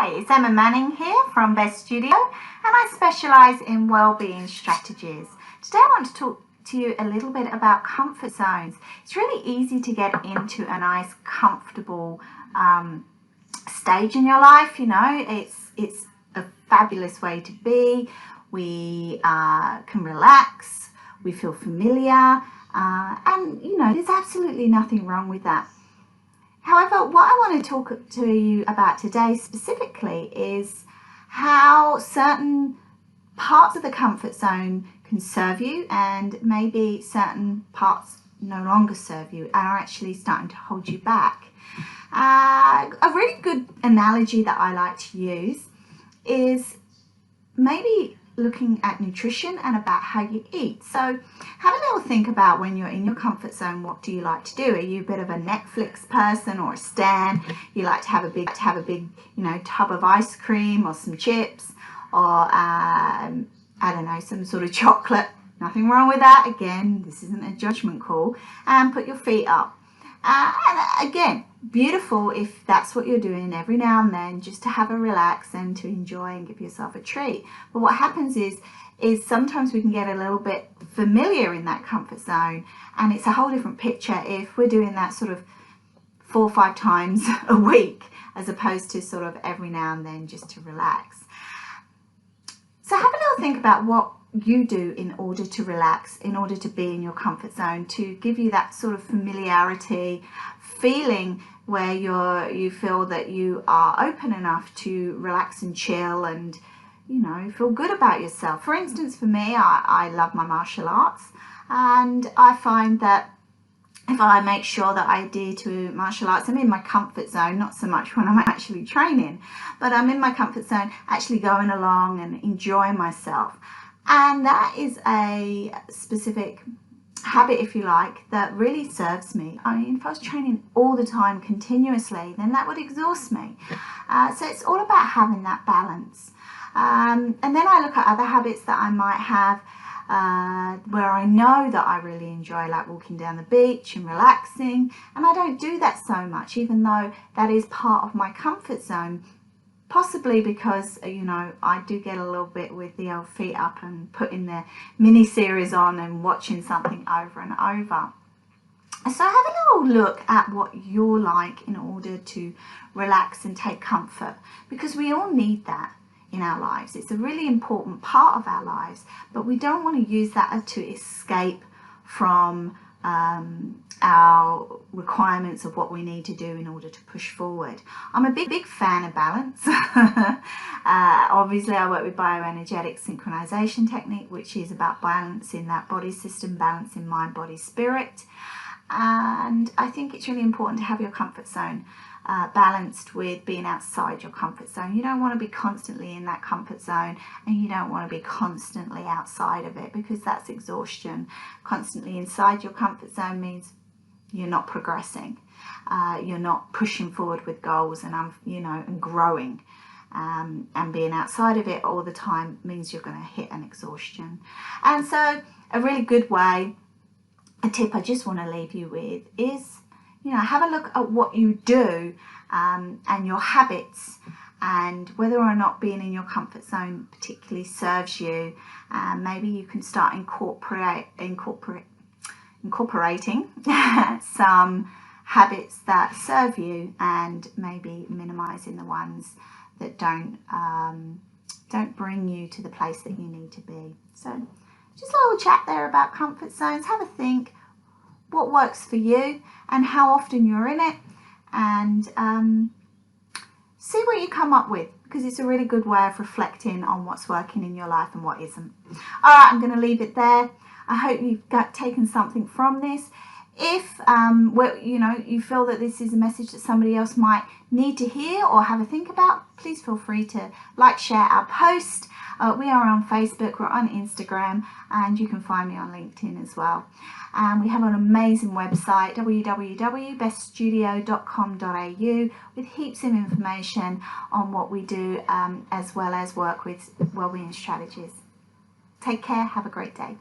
Hi, it's Emma Manning here from Best Studio, and I specialise in wellbeing strategies. Today I want to talk to you a little bit about comfort zones. It's really easy to get into a nice comfortable stage in your life. You know, it's a fabulous way to be. We can relax, we feel familiar, and you know, there's absolutely nothing wrong with that. However, what I want to talk to you about today specifically is how certain parts of the comfort zone can serve you and maybe certain parts no longer serve you and are actually starting to hold you back. A really good analogy that I like to use is maybe looking at nutrition and about how you eat. So have a little think about when you're in your comfort zone, what do you like to do? Are you a bit of a Netflix person or a stan? You like to have a big you know, tub of ice cream or some chips or I don't know, some sort of chocolate. Nothing wrong with that. Again, this isn't a judgment call. And put your feet up. And again, beautiful if that's what you're doing every now and then, just to have a relax and to enjoy and give yourself a treat. But what happens is sometimes we can get a little bit familiar in that comfort zone, and it's a whole different picture if we're doing that sort of 4 or 5 times a week as opposed to sort of every now and then just to relax. So have a little think about what you do in order to relax, in order to be in your comfort zone, to give you that sort of familiarity feeling where you feel that you are open enough to relax and chill and, you know, feel good about yourself. For instance, for me, I love my martial arts, and I find that if I make sure that I adhere to martial arts, I'm in my comfort zone, not so much when I'm actually training, but I'm in my comfort zone actually going along and enjoying myself. And that is a specific habit, if you like, that really serves me. I mean, if I was training all the time continuously, then that would exhaust me. So it's all about having that balance. And then I look at other habits that I might have where I know that I really enjoy, like walking down the beach and relaxing. And I don't do that so much, even though that is part of my comfort zone. Possibly because, you know, I do get a little bit with the old feet up and putting the mini series on and watching something over and over. So have a little look at what you're like in order to relax and take comfort, because we all need that in our lives. It's a really important part of our lives, but we don't want to use that to escape from our requirements of what we need to do in order to push forward. I'm a big fan of balance. Obviously I work with bioenergetic synchronization technique, which is about balancing that body system, balancing mind, body, spirit. And I think it's really important to have your comfort zone balanced with being outside your comfort zone. You don't want to be constantly in that comfort zone, and you don't want to be constantly outside of it, because that's exhaustion. Constantly inside your comfort zone means you're not progressing, you're not pushing forward with goals and you know, and growing. And being outside of it all the time means you're going to hit an exhaustion. And so a really good way, a tip I just want to leave you with is, you know, have a look at what you do and your habits, and whether or not being in your comfort zone particularly serves you. Maybe you can start incorporating some habits that serve you, and maybe minimizing the ones that don't bring you to the place that you need to be. So just a little chat there about comfort zones. Have a think what works for you and how often you're in it, and see what you come up with, because it's a really good way of reflecting on what's working in your life and what isn't. All right, I'm going to leave it there. I hope you've taken something from this. If you know, you feel that this is a message that somebody else might need to hear or have a think about, please feel free to like, share our post. We are on Facebook, we're on Instagram, and you can find me on LinkedIn as well. We have an amazing website, www.beststudio.com.au, with heaps of information on what we do, as well as work with wellbeing strategies. Take care, have a great day.